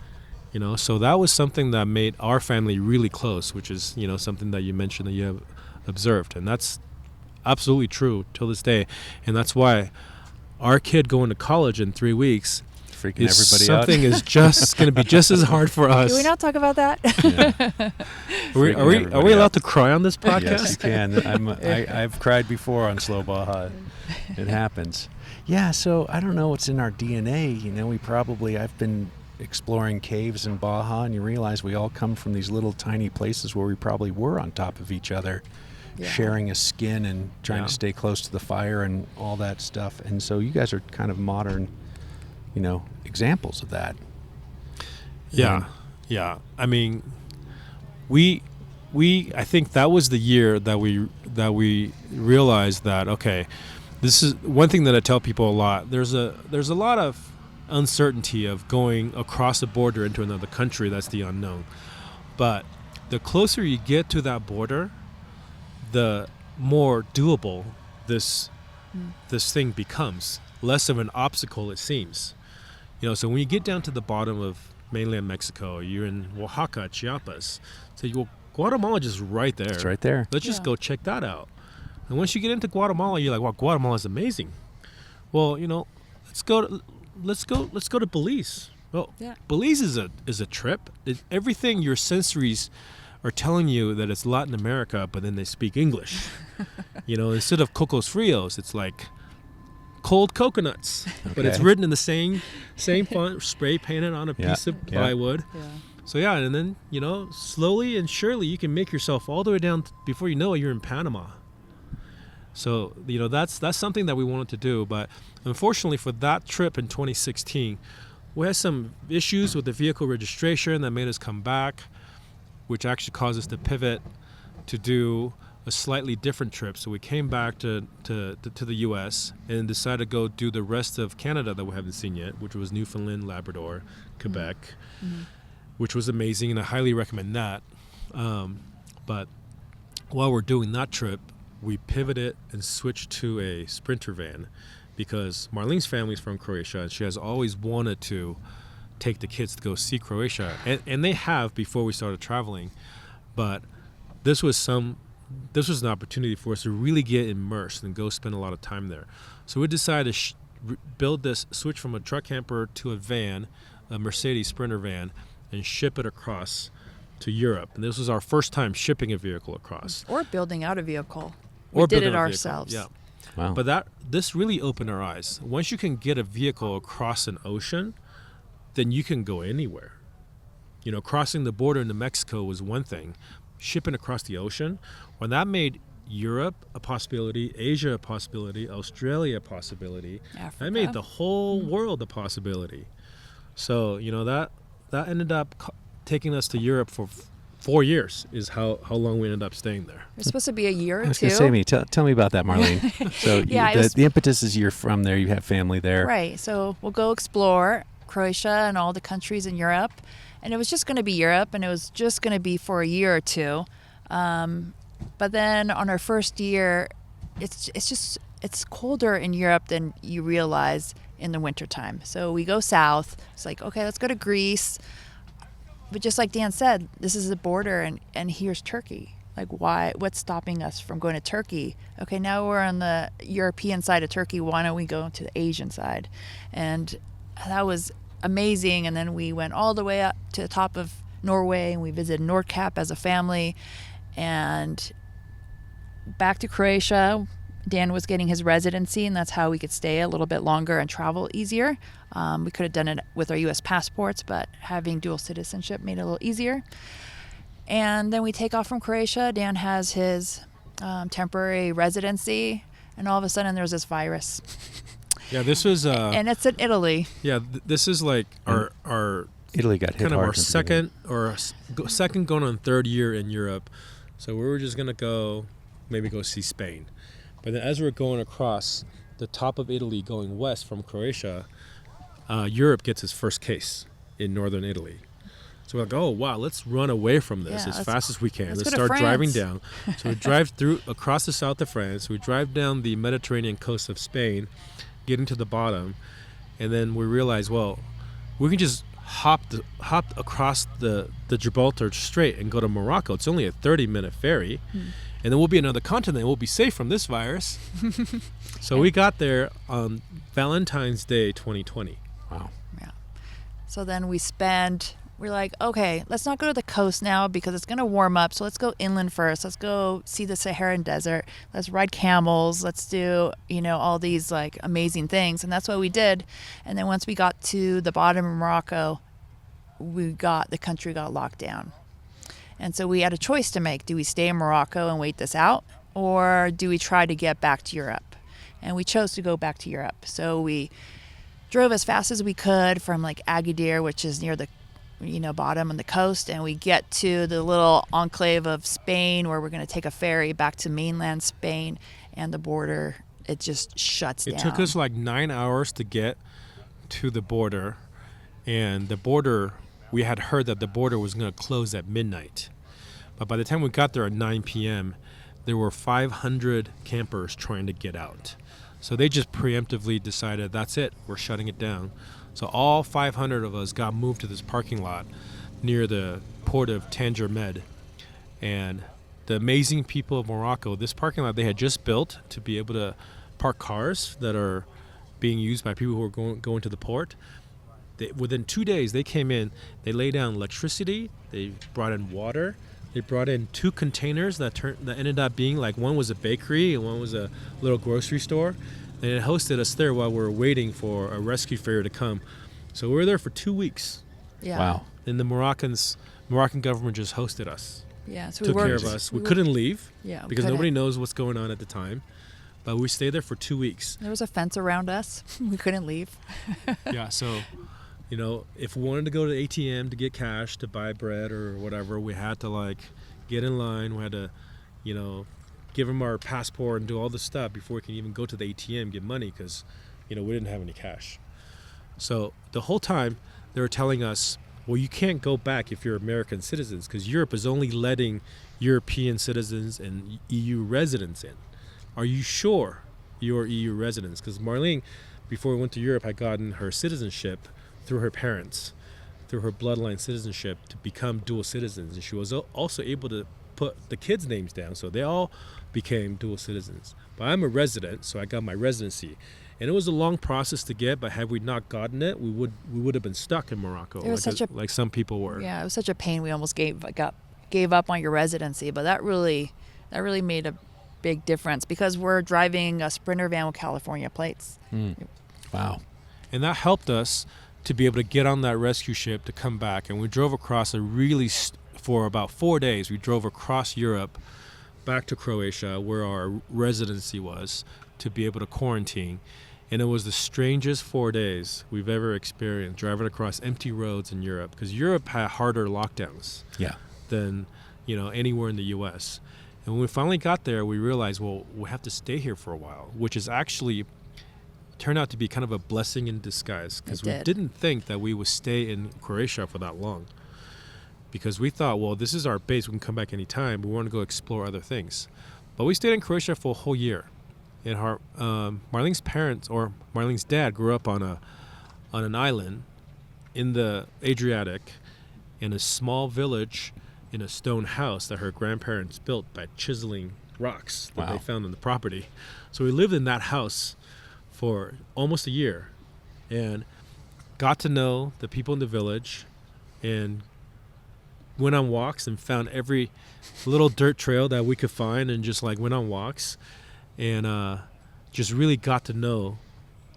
You know, so that was something that made our family really close, which is, you know, something that you mentioned that you have observed. And that's absolutely true till this day. And that's why our kid going to college in 3 weeks freaking everybody something is just going to be just as hard for us. Can we not talk about that? Are we allowed to cry on this podcast? Yes, you can. I've cried before on Slow Baja. It happens. Yeah, so I don't know what's in our DNA. You know, I've been exploring caves in Baja, and you realize we all come from these little tiny places where we probably were on top of each other, sharing a skin and trying to stay close to the fire and all that stuff. And so you guys are kind of modern, you know, examples of that. Yeah. I mean, I think that was the year that we realized that, okay, this is one thing that I tell people a lot. There's a lot of uncertainty of going across a border into another country. That's the unknown. But the closer you get to that border, the more doable this thing becomes. Less of an obstacle, it seems. You know, so when you get down to the bottom of mainland Mexico, you're in Oaxaca, Chiapas. So Guatemala just right there. It's right there. Let's just go check that out. And once you get into Guatemala, you're like, wow, Guatemala is amazing. Well, you know, let's go to Belize. Well, Belize is a trip. Everything your sensories are telling you that it's Latin America, but then they speak English. You know, instead of Cocos Frios, it's like cold coconuts, but it's written in the same font, spray painted on a piece of plywood. Yeah. So and then, you know, slowly and surely you can make yourself all the way down before you know it, you're in Panama. So, you know, that's something that we wanted to do, but unfortunately for that trip in 2016, we had some issues with the vehicle registration that made us come back. which actually caused us to pivot to do a slightly different trip. So we came back to the U.S. and decided to go do the rest of Canada that we haven't seen yet, which was Newfoundland, Labrador, Quebec, which was amazing, and I highly recommend that. But while we're doing that trip, we pivoted and switched to a Sprinter van because Marlene's family is from Croatia, and she has always wanted to take the kids to go see Croatia. And they have before we started traveling. But this was an opportunity for us to really get immersed and go spend a lot of time there. So we decided to build this, switch from a truck camper to a van, a Mercedes Sprinter van, and ship it across to Europe. And this was our first time shipping a vehicle across. Or building out a vehicle. We did it ourselves. Yeah. Wow. But this really opened our eyes. Once you can get a vehicle across an ocean, then you can go anywhere. You know, crossing the border into Mexico was one thing. Shipping across the ocean, when that made Europe a possibility, Asia a possibility, Australia a possibility, Africa. That made the whole world a possibility. So, you know, that ended up taking us to Europe for 4 years is how long we ended up staying there. It's supposed to be a year or two. I was going to say, tell me about that, Marlene. So the impetus is you're from there, you have family there. Right. So we'll go explore Croatia and all the countries in Europe. And it was just going to be Europe, and it was just going to be for a year or two. But then on our first year, it's colder in Europe than you realize in the wintertime. So we go south. It's like, okay, let's go to Greece. But just like Dan said, this is the border, and here's Turkey. Like, why? What's stopping us from going to Turkey? Okay, now we're on the European side of Turkey. Why don't we go to the Asian side? And that was amazing. And then we went all the way up to the top of Norway, and we visited Nordkapp as a family. And back to Croatia, Dan was getting his residency, and that's how we could stay a little bit longer and travel easier. We could have done it with our U.S. passports, but having dual citizenship made it a little easier. And then we take off from Croatia. Dan has his temporary residency, and all of a sudden there's this virus. Yeah, this was... and it's in Italy. Yeah, this is like our Italy got hit kind of hard our second going on third year in Europe. So we were just going to maybe go see Spain. But then as we're going across the top of Italy going west from Croatia, Europe gets its first case in northern Italy. So we're like, oh, wow, let's run away from this as fast as we can. Let's start driving down. So we drive across the south of France. We drive down the Mediterranean coast of Spain, getting to the bottom. And then we realize, well, we can just hop across the Gibraltar Strait and go to Morocco. It's only a 30-minute ferry. And then we'll be another continent. We'll be safe from this virus. So we got there on Valentine's Day 2020. Wow. Yeah. So then we're like, okay, let's not go to the coast now because it's going to warm up. So let's go inland first. Let's go see the Saharan desert. Let's ride camels. Let's do, all these like amazing things. And that's what we did. And then once we got to the bottom of Morocco, the country got locked down. And so we had a choice to make. Do we stay in Morocco and wait this out? Or do we try to get back to Europe? And we chose to go back to Europe. So we drove as fast as we could from like Agadir, which is near the bottom on the coast, and we get to the little enclave of Spain where we're going to take a ferry back to mainland Spain, and the border, it just shuts down. It took us like 9 hours to get to the border, and the border, we had heard that the border was going to close at midnight. But by the time we got there at 9 p.m., there were 500 campers trying to get out. So they just preemptively decided, that's it, we're shutting it down. So all 500 of us got moved to this parking lot near the port of Tanger Med. And the amazing people of Morocco, this parking lot they had just built to be able to park cars that are being used by people who are going to the port. Within 2 days, they came in, they laid down electricity, they brought in water, they brought in 2 containers that ended up being like, one was a bakery and one was a little grocery store. And it hosted us there while we were waiting for a rescue ferry to come. So we were there for 2 weeks. Yeah. Wow. And the Moroccan government just hosted us. Yeah, so took care of us. We couldn't leave because nobody knows what's going on at the time. But we stayed there for 2 weeks. There was a fence around us. We couldn't leave. Yeah, so You know, if we wanted to go to the ATM to get cash to buy bread or whatever, we had to like get in line. We had to, you know, give them our passport and do all this stuff before we can even go to the ATM and get money because, you know, we didn't have any cash. So the whole time they were telling us, well, you can't go back if you're American citizens because Europe is only letting European citizens and EU residents in. Are you sure you're EU residents? Because Marlene, before we went to Europe, had gotten her citizenship through her parents, through her bloodline citizenship to become dual citizens. And she was also able to put the kids' names down, so they all became dual citizens. But I'm a resident, so I got my residency. And it was a long process to get, but had we not gotten it, we would have been stuck in Morocco, like some people were. Yeah, it was such a pain. We almost gave up on your residency, but that really made a big difference because we're driving a Sprinter van with California plates. Wow. And that helped us to be able to get on that rescue ship to come back. And we drove across for about 4 days, we drove across Europe back to Croatia where our residency was to be able to quarantine. And it was the strangest 4 days we've ever experienced driving across empty roads in Europe because Europe had harder lockdowns than, you know, anywhere in the U.S. And when we finally got there, we realized, well, we have to stay here for a while, which is actually turned out to be kind of a blessing in disguise because we didn't think that we would stay in Croatia for that long because we thought, well, this is our base. We can come back anytime. We want to go explore other things. But we stayed in Croatia for a whole year. And Marlene's parents, or Marlene's dad, grew up on an island in the Adriatic in a small village in a stone house that her grandparents built by chiseling rocks that they found on the property. So we lived in that house for almost a year and got to know the people in the village and went on walks and found every little dirt trail that we could find and just like went on walks. And just really got to know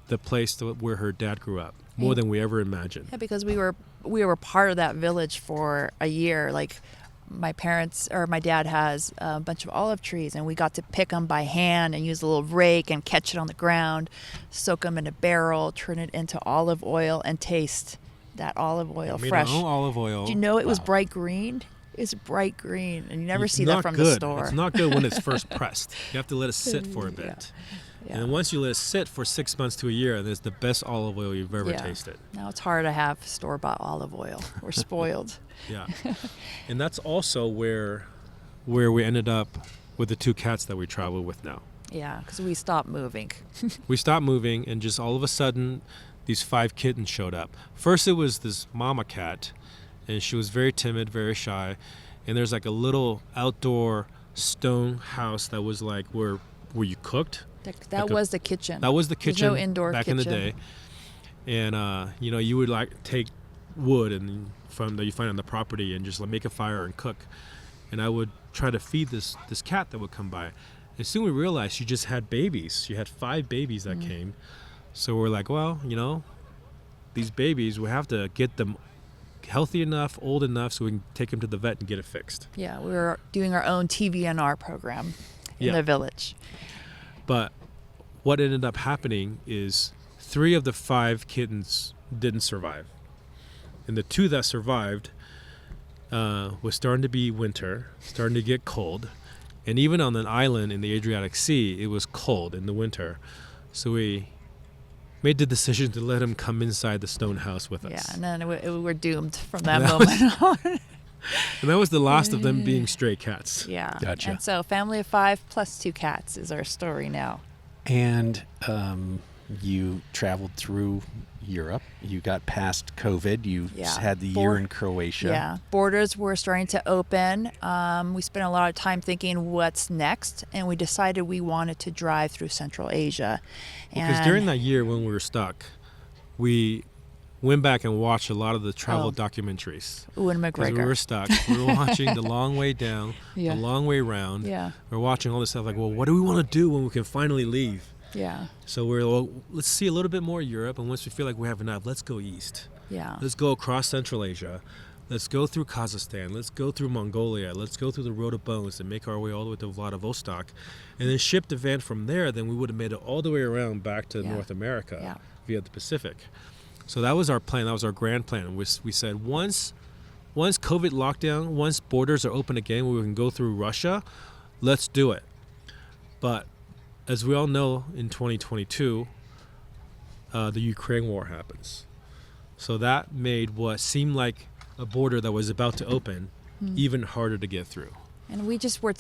the place where her dad grew up more than we ever imagined. Yeah, because we were part of that village for a year. Like my dad has a bunch of olive trees, and we got to pick them by hand and use a little rake and catch it on the ground, soak them in a barrel, turn it into olive oil, and taste that olive oil fresh. Our own olive oil. Do you know it was bright green? It's bright green, and you never see that from the store. It's not good when it's first pressed. You have to let it sit for a bit. Yeah. And once you let it sit for 6 months to a year, it's the best olive oil you've ever tasted. Now it's hard to have store-bought olive oil. We're spoiled. Yeah. And that's also where we ended up with the 2 cats that we travel with now. Yeah, because we stopped moving. We stopped moving, and just all of a sudden, these 5 kittens showed up. First, it was this mama cat, and she was very timid, very shy. And there's like a little outdoor stone house that was like where you cooked. That was the kitchen. That was the kitchen. There's no indoor back kitchen. in the day. And you would like take wood and that you find on the property and just like make a fire and cook. And I would try to feed this cat that would come by. And soon we realized she just had babies. She had 5 babies that came. So we're like, well, these babies, we have to get them healthy enough, old enough, so we can take them to the vet and get it fixed. Yeah, we were doing our own TVNR program in the village. But what ended up happening is 3 of the 5 kittens didn't survive. And the 2 that survived was starting to be winter, starting to get cold. And even on an island in the Adriatic Sea, it was cold in the winter. So we made the decision to let them come inside the stone house with us. Yeah, and then we were doomed from that moment on. And that was the last of them being stray cats. Yeah. Gotcha. And so family of 5 plus 2 cats is our story now. And you traveled through Europe. You got past COVID. You had the year in Croatia. Yeah. Borders were starting to open. We spent a lot of time thinking what's next, and we decided we wanted to drive through Central Asia. Because during that year when we were stuck, we went back and watched a lot of the travel documentaries. Ewan McGregor. Because we were stuck. We were watching The Long Way Down, The Long Way Round. Yeah. We're watching all this stuff like, well, what do we want to do when we can finally leave? Yeah. So we're like, well, let's see a little bit more Europe, and once we feel like we have enough, let's go east. Yeah. Let's go across Central Asia. Let's go through Kazakhstan. Let's go through Mongolia. Let's go through the Road of Bones and make our way all the way to Vladivostok, and then ship the van from there. Then we would have made it all the way around back to North America via the Pacific. So that was our plan. That was our grand plan. We said once COVID lockdown, once borders are open again, we can go through Russia, let's do it. But as we all know, in 2022, the Ukraine war happens. So that made what seemed like a border that was about to open even harder to get through. And we just were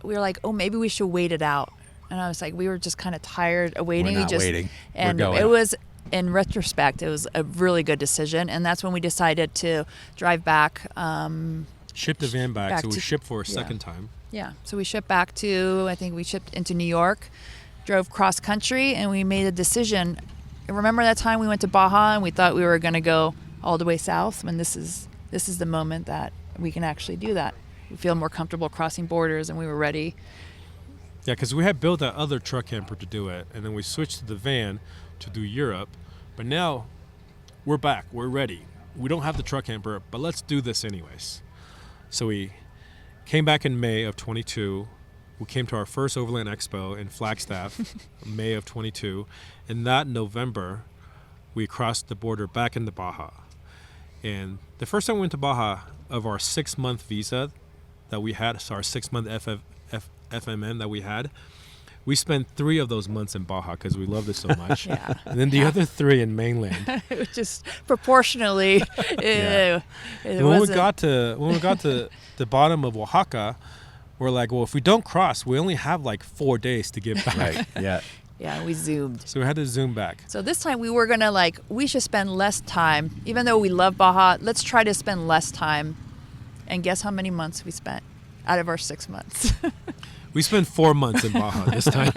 we were like, oh, maybe we should wait it out. And I was like, we were just kind of tired of waiting. We're not waiting. And we're going. It was, in retrospect, it was a really good decision. And that's when we decided to drive back. Ship the van back. So we shipped for a second time. Yeah. So we shipped back I think we shipped into New York, drove cross country, and we made a decision. Remember that time we went to Baja and we thought we were going to go all the way south? When this is the moment that we can actually do that. We feel more comfortable crossing borders, and we were ready. Yeah, because we had built that other truck camper to do it, and then we switched to the van to do Europe. But now we're back. We're ready. We don't have the truck camper, but let's do this anyways. So we came back in May of 22. We came to our first Overland Expo in Flagstaff, May of 22. And that November, we crossed the border back into Baja. And the first time we went to Baja, of our 6-month visa that we had, so our 6-month FMM that we had, we spent 3 of those months in Baja because we loved it so much. Yeah. And then the other 3 in mainland. It was just proportionally. When we got to the bottom of Oaxaca, we're like, well, if we don't cross, we only have like 4 days to get back. Right. Yeah. Yeah, we zoomed. So we had to zoom back. So this time we were going to we should spend less time. Even though we love Baja, let's try to spend less time. And guess how many months we spent out of our 6 months? We spent 4 months in Baja this time.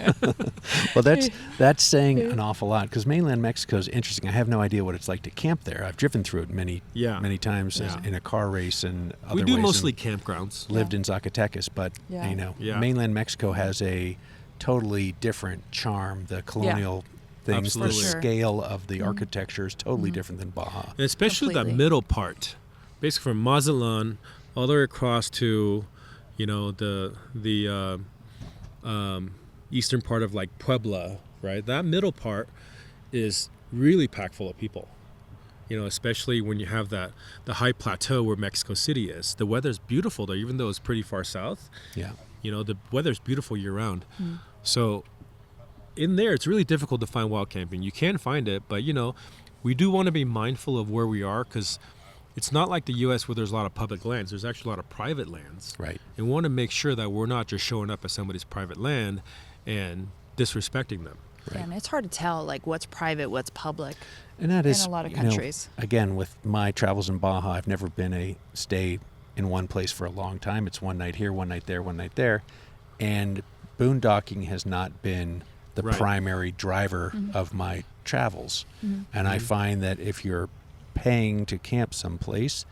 Well, that's saying an awful lot, because mainland Mexico is interesting. I have no idea what it's like to camp there. I've driven through it many times in a car race and other ways. We do mostly campgrounds. Lived in Zacatecas, but mainland Mexico has a totally different charm. The colonial things, the scale of the architecture is totally different than Baja. And especially that middle part, basically from Mazatlan all the way across to, the eastern part of like Puebla, right? That middle part is really packed full of people. Especially when you have the high plateau where Mexico City is. The weather's beautiful there, even though it's pretty far south. Yeah. The weather's beautiful year round. So in there, it's really difficult to find wild camping. You can find it, but we do want to be mindful of where we are, because it's not like the U.S. where there's a lot of public lands. There's actually a lot of private lands. Right. And we want to make sure that we're not just showing up at somebody's private land and disrespecting them. Right. Yeah, and it's hard to tell what's private, what's public. And that is in a lot of countries. Again, with my travels in Baja, I've never been a stay in one place for a long time. It's one night here, one night there, one night there. And boondocking has not been the primary driver of my travels. And I find that if you're paying to camp someplace,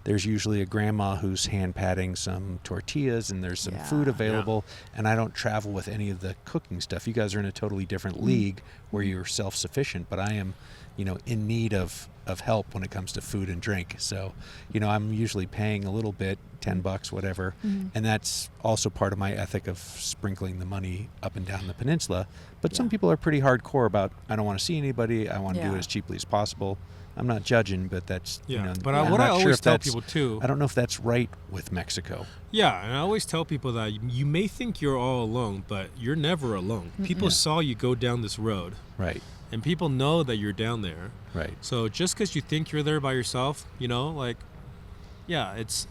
there's usually a grandma who's hand patting some tortillas, and there's some food available. And I don't travel with any of the cooking stuff. You guys are in a totally different league where you're self-sufficient, but I am, in need of help when it comes to food and drink. So, I'm usually paying a little bit, $10, whatever. And that's also part of my ethic of sprinkling the money up and down the peninsula. But some people are pretty hardcore about, I don't want to see anybody. I want to do it as cheaply as possible. I'm not judging, but that's, But what I always tell people too, I don't know if that's right with Mexico. Yeah, and I always tell people that you may think you're all alone, but you're never alone. People saw you go down this road. Right. And people know that you're down there. Right. So just because you think you're there by yourself, it's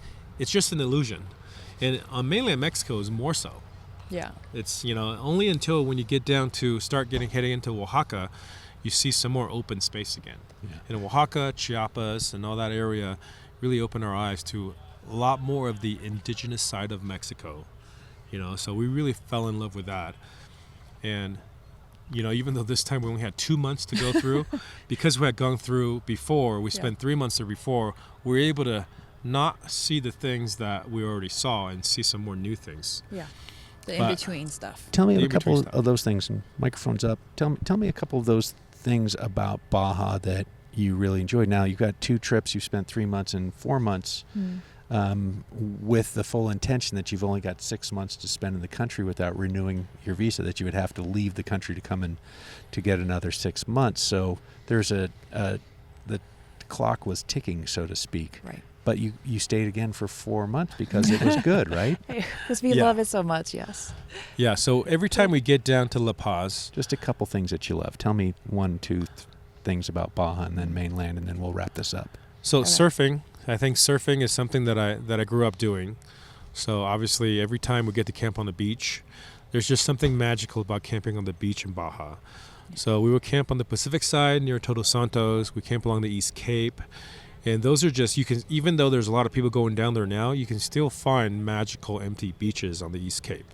just an illusion. And on mainland Mexico is more so. Yeah. It's, only until when you get down to heading into Oaxaca, you see some more open space again. Yeah. And Oaxaca, Chiapas, and all that area really opened our eyes to a lot more of the indigenous side of Mexico. So we really fell in love with that. And even though this time we only had 2 months to go through, because we had gone through before, we spent 3 months there before, we were able to not see the things that we already saw and see some more new things. Yeah, the in-between stuff. Tell me a couple of those things, and microphone's up. Tell me a couple of those things about Baja that you really enjoyed. Now, you've got 2 trips, you've spent 3 months and 4 months. With the full intention that you've only got 6 months to spend in the country without renewing your visa, that you would have to leave the country to come in to get another 6 months. So there's the clock was ticking, so to speak. Right. But you stayed again for 4 months because it was good, right? Because we love it so much, yes. Yeah, so every time we get down to La Paz. Just a couple things that you love. Tell me 1, 2 things about Baja and then mainland, and then we'll wrap this up. So surfing, I think surfing is something that I grew up doing. So obviously every time we get to camp on the beach, there's just something magical about camping on the beach in Baja. So we would camp on the Pacific side near Todos Santos. We camp along the East Cape. And those are just, even though there's a lot of people going down there now, you can still find magical empty beaches on the East Cape.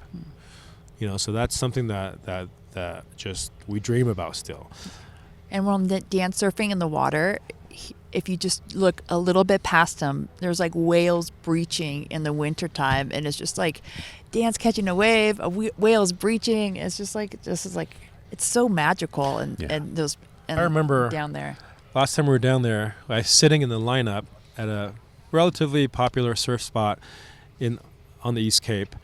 So that's something that just we dream about still. And when Dan's surfing in the water, if you just look a little bit past him, there's like whales breaching in the wintertime. And it's just like Dan's catching a wave, whale's breaching. It's just like, it's so magical. And I remember down there. Last time we were down there, I was sitting in the lineup at a relatively popular surf spot on the East Cape.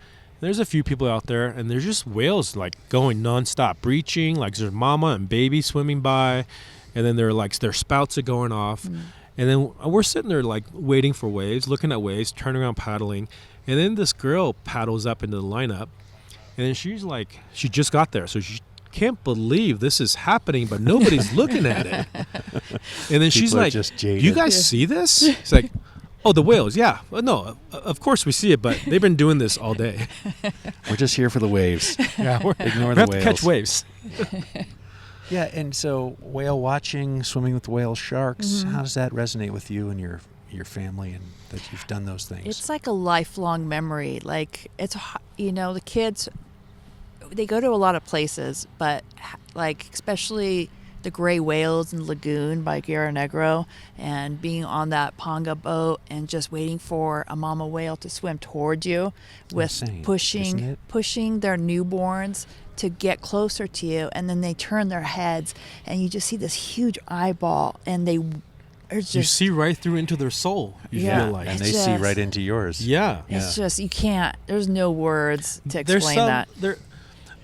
There's a few people out there, and there's just whales like going nonstop, breaching. Like there's mama and baby swimming by, and then their spouts are going off, and then we're sitting there like waiting for waves, looking at waves, turning around paddling, and then this girl paddles up into the lineup, and then she's like, she just got there, so she can't believe this is happening, but nobody's looking at it. And then she's like, you guys see this? It's like, oh, the whales. Yeah. No, of course we see it, but they've been doing this all day. We're just here for the waves. Yeah, ignore we the have whales. to catch waves. Yeah, and so whale watching, swimming with whale sharks, how does that resonate with you and your family, and that you've done those things? It's like a lifelong memory. Like it's, the kids, they go to a lot of places, but like especially the gray whales in the lagoon by Guerra Negro, and being on that panga boat and just waiting for a mama whale to swim towards you with pushing their newborns to get closer to you, and then they turn their heads and you just see this huge eyeball, and you see right through into their soul. You feel like, and they see right into yours. Yeah, it's just, you can't. There's no words to explain that.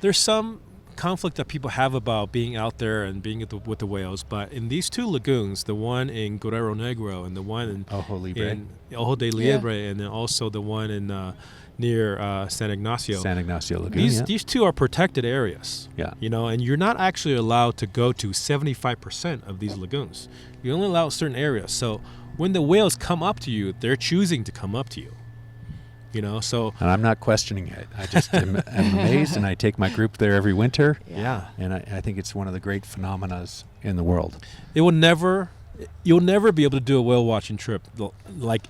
There's some conflict that people have about being out there and being with the whales, but in these two lagoons, the one in Guerrero Negro and the one in Ojo de Liebre, and then also the one in near San Ignacio Lagoon. These two are protected areas. Yeah. And you're not actually allowed to go to 75% of these lagoons. You only allow certain areas. So when the whales come up to you, they're choosing to come up to you. So and I'm not questioning it. I just am amazed, and I take my group there every winter. Yeah. And I think it's one of the great phenomena in the world. You'll never be able to do a whale watching trip like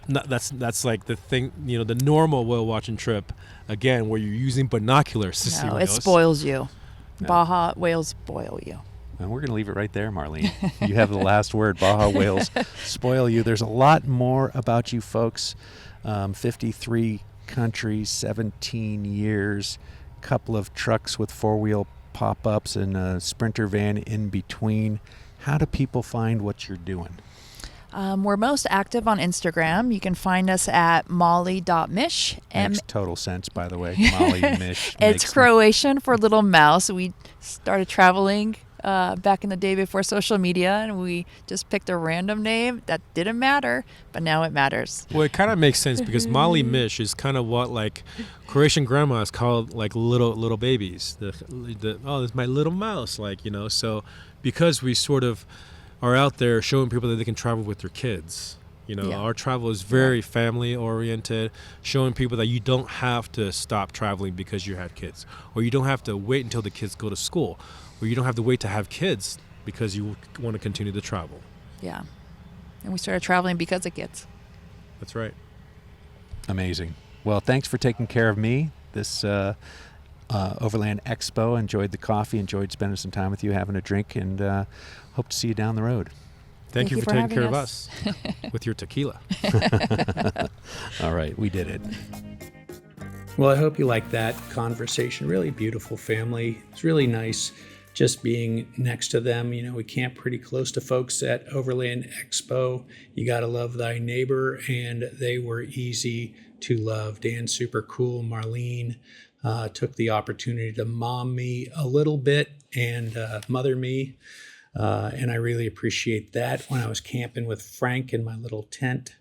that's like the thing, the normal whale watching trip, again, where you're using binoculars to see whales. It spoils you. No. Baja whales spoil you. And we're going to leave it right there, Marlene. You have the last word. Baja whales spoil you. There's a lot more about you folks. 53 countries, 17 years, couple of trucks with four-wheel pop-ups and a Sprinter van in between. How do people find what you're doing? We're most active on Instagram. You can find us at molly.mish. Makes total sense, by the way. Molly Mish. It's Croatian for little mouse. We started traveling back in the day before social media, and we just picked a random name that didn't matter, but now it matters. Well, it kind of makes sense because Molly Mish is kind of what like Croatian grandmas called like little babies. It's my little mouse, So because we sort of are out there showing people that they can travel with their kids. Our travel is very family oriented, showing people that you don't have to stop traveling because you had kids, or you don't have to wait until the kids go to school, or you don't have to wait to have kids because you want to continue to travel. Yeah. And we started traveling because of kids. That's right. Amazing. Well, thanks for taking care of me this Overland Expo. Enjoyed the coffee, enjoyed spending some time with you, having a drink, and hope to see you down the road. Thank you for taking care of us with your tequila. All right, we did it. Well, I hope you liked that conversation. Really beautiful family. It's really nice just being next to them. We camp pretty close to folks at Overland Expo. You got to love thy neighbor, and they were easy to love. Dan's super cool. Marlene took the opportunity to mom me a little bit and mother me And I really appreciate that when I was camping with Frank in my little tent.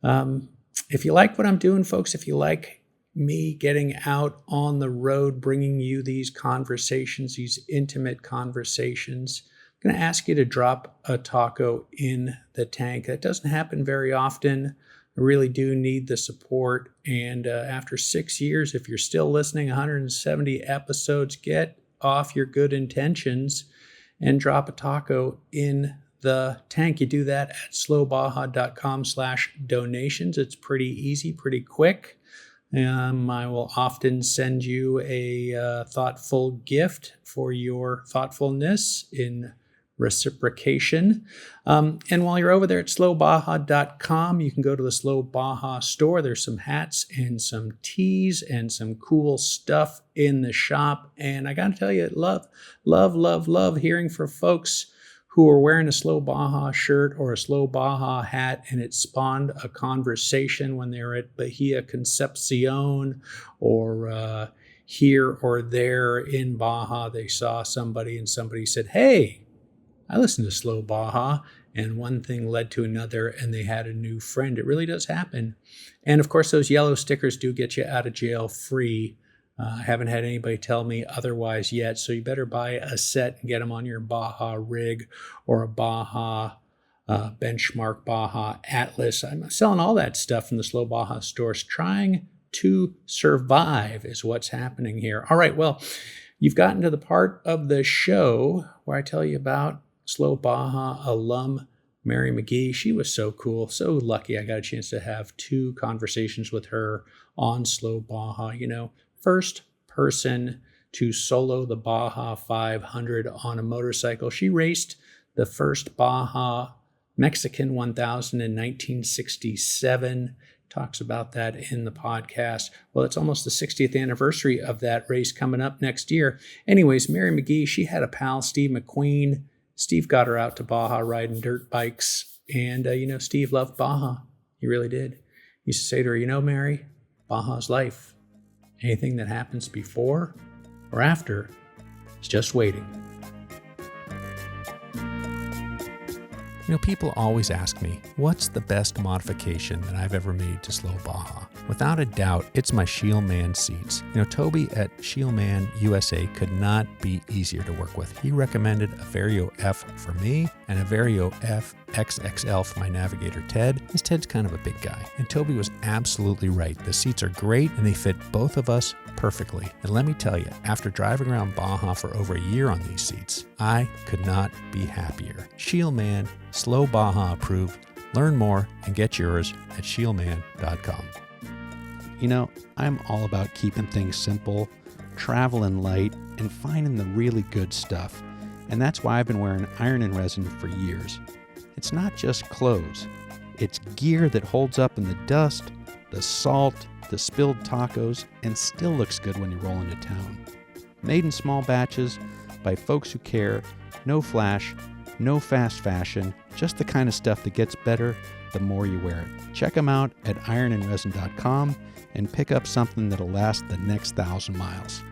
If you like what I'm doing, folks, if you like me getting out on the road, bringing you these conversations, these intimate conversations, I'm going to ask you to drop a taco in the tank. That doesn't happen very often. I really do need the support. And after 6 years, if you're still listening, 170 episodes, get off your good intentions and drop a taco in the tank. You do that at slowbaja.com/donations. It's pretty easy, pretty quick. I will often send you a thoughtful gift for your thoughtfulness in reciprocation. And while you're over there at slowbaja.com, you can go to the Slow Baja store. There's some hats and some tees and some cool stuff in the shop. And I got to tell you, love hearing from folks who are wearing a Slow Baja shirt or a Slow Baja hat, and it spawned a conversation when they were at Bahia Concepcion or here or there in Baja. They saw somebody and somebody said, "Hey, I listen to Slow Baja," and one thing led to another, and they had a new friend. It really does happen. And of course, those yellow stickers do get you out of jail free. I haven't had anybody tell me otherwise yet, so you better buy a set and get them on your Baja rig or a Baja Benchmark Baja Atlas. I'm selling all that stuff from the Slow Baja stores. Trying to survive is what's happening here. All right, well, you've gotten to the part of the show where I tell you about Slow Baja alum Mary McGee. She was so cool, so lucky I got a chance to have 2 conversations with her on Slow Baja. You know, first person to solo the Baja 500 on a motorcycle. She raced the first Baja Mexican 1000 in 1967. Talks about that in the podcast. Well, it's almost the 60th anniversary of that race coming up next year. Anyways, Mary McGee, she had a pal, Steve McQueen. Steve got her out to Baja riding dirt bikes. And, Steve loved Baja. He really did. He used to say to her, Mary, Baja's life. Anything that happens before or after is just waiting. People always ask me, what's the best modification that I've ever made to Slow Baja? Without a doubt, it's my Shielman seats. Toby at Shielman USA could not be easier to work with. He recommended a Vario F for me and a Vario F XXL for my navigator Ted. This Ted's kind of a big guy, and Toby was absolutely right. The seats are great and they fit both of us perfectly. And let me tell you, after driving around Baja for over a year on these seats, I could not be happier. Shielman, Slow Baja approved. Learn more and get yours at shielman.com. I'm all about keeping things simple, traveling light, and finding the really good stuff. And that's why I've been wearing iron and resin for years. It's not just clothes. It's gear that holds up in the dust, the salt, the spilled tacos, and still looks good when you roll into town. Made in small batches by folks who care, no flash, no fast fashion, just the kind of stuff that gets better the more you wear it. Check them out at ironandresin.com and pick up something that'll last the next 1,000 miles.